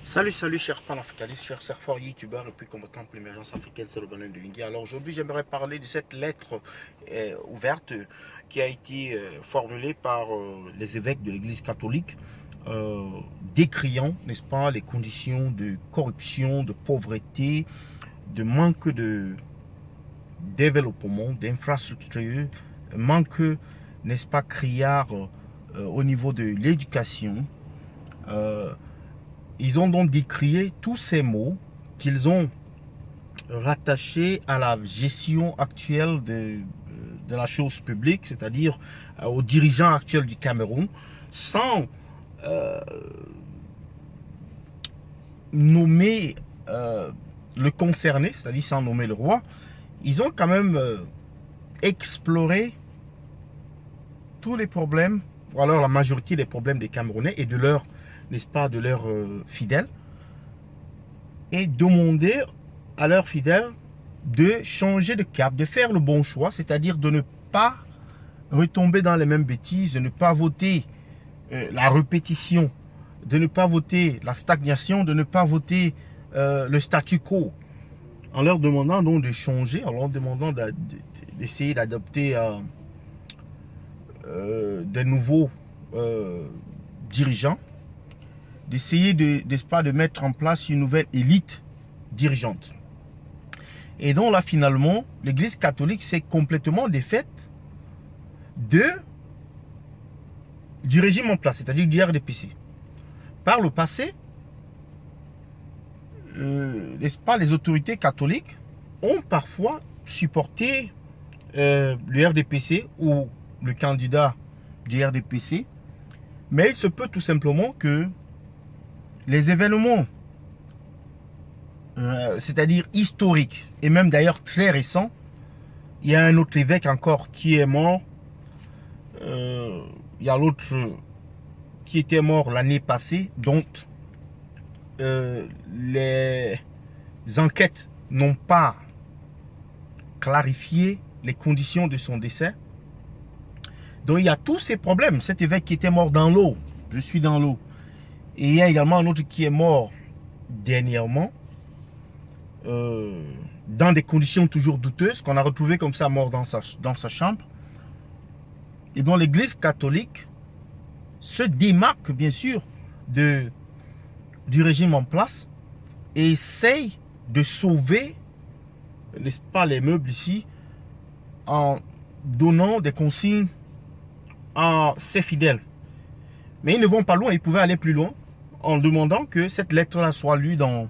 Salut chers panafricanistes, chers surfeurs, youtubeurs et puis combattants pour l'émergence africaine, c'est le bonheur de Lingui. Alors aujourd'hui j'aimerais parler de cette lettre ouverte qui a été formulée par les évêques de l'église catholique décriant, n'est-ce pas, les conditions de corruption, de pauvreté, de manque de développement, d'infrastructures, manque, n'est-ce pas, criard au niveau de l'éducation. Ils ont donc décrié tous ces mots qu'ils ont rattachés à la gestion actuelle de la chose publique, c'est-à-dire aux dirigeants actuels du Cameroun, sans nommer le concerné, c'est-à-dire sans nommer le roi. Ils ont quand même exploré tous les problèmes, ou alors la majorité des problèmes des Camerounais et de leurs, n'est-ce pas, de leurs fidèles, et demander à leurs fidèles de changer de cap, de faire le bon choix, c'est-à-dire de ne pas retomber dans les mêmes bêtises, de ne pas voter la répétition, de ne pas voter la stagnation, de ne pas voter le statu quo, en leur demandant donc de changer, en leur demandant d'essayer d'adopter des nouveaux dirigeants, d'essayer de mettre en place une nouvelle élite dirigeante. Et donc là, finalement, l'église catholique s'est complètement défaite du régime en place, c'est-à-dire du RDPC. Par le passé, n'est-ce pas, les autorités catholiques ont parfois supporté le RDPC ou le candidat du RDPC, mais il se peut tout simplement que les événements, c'est-à-dire historiques, et même d'ailleurs très récents, il y a un autre évêque encore qui est mort, il y a l'autre qui était mort l'année passée, dont les enquêtes n'ont pas clarifié les conditions de son décès. Donc il y a tous ces problèmes. Cet évêque qui était mort dans l'eau, je suis dans l'eau. Et il y a également un autre qui est mort dernièrement, dans des conditions toujours douteuses, qu'on a retrouvé comme ça mort dans sa chambre. Et dont l'église catholique se démarque bien sûr du régime en place et essaye de sauver, n'est-ce pas, les meubles ici, en donnant des consignes à ses fidèles. Mais ils ne vont pas loin, ils pouvaient aller plus loin en demandant que cette lettre-là soit lue dans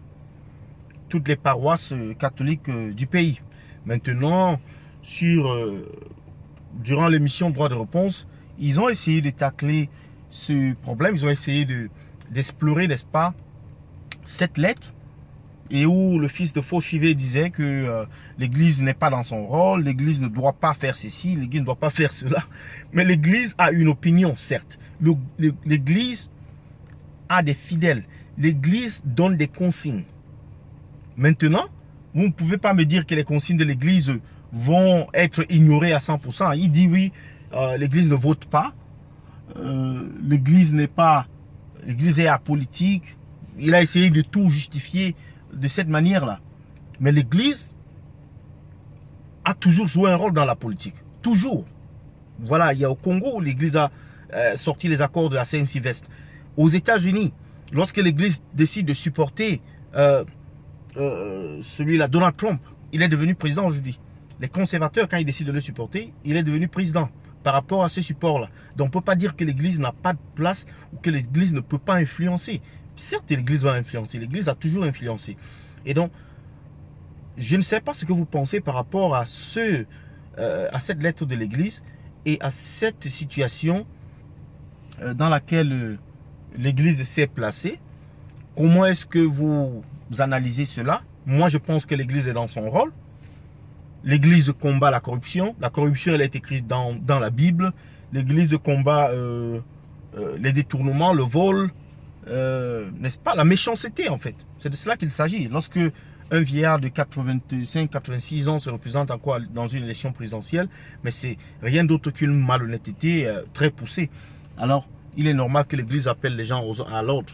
toutes les paroisses catholiques du pays. Maintenant, durant l'émission Droit de réponse, ils ont essayé de tacler ce problème, ils ont essayé d'explorer, n'est-ce pas, cette lettre, et où le fils de Fauchivé disait que l'église n'est pas dans son rôle, l'église ne doit pas faire ceci, l'église ne doit pas faire cela. Mais l'église a une opinion, certes. L'église a des fidèles. L'église donne des consignes. Maintenant, vous ne pouvez pas me dire que les consignes de l'église vont être ignorées à 100%. Il dit oui, l'église ne vote pas. L'église est apolitique. Il a essayé de tout justifier de cette manière-là. Mais l'église a toujours joué un rôle dans la politique. Toujours. Voilà, il y a au Congo où l'église a sorti les accords de la Saint-Sylvestre. Aux États-Unis, lorsque l'église décide de supporter celui-là, Donald Trump, il est devenu président aujourd'hui. Les conservateurs, quand ils décident de le supporter, il est devenu président par rapport à ce support-là. Donc on ne peut pas dire que l'église n'a pas de place ou que l'église ne peut pas influencer. Certes, l'église va influencer. L'église a toujours influencé. Et donc, je ne sais pas ce que vous pensez par rapport à cette lettre de l'église et à cette situation dans laquelle l'église s'est placée. Comment est-ce que vous analysez cela? Moi, je pense que l'église est dans son rôle. L'église combat la corruption. La corruption, elle est écrite dans la Bible. L'église combat les détournements, le vol, n'est-ce pas, la méchanceté en fait. C'est de cela qu'il s'agit. Lorsque un vieillard de 85-86 ans se représente encore dans une élection présidentielle, mais c'est rien d'autre qu'une malhonnêteté très poussée. Alors, il est normal que l'Église appelle les gens à l'ordre.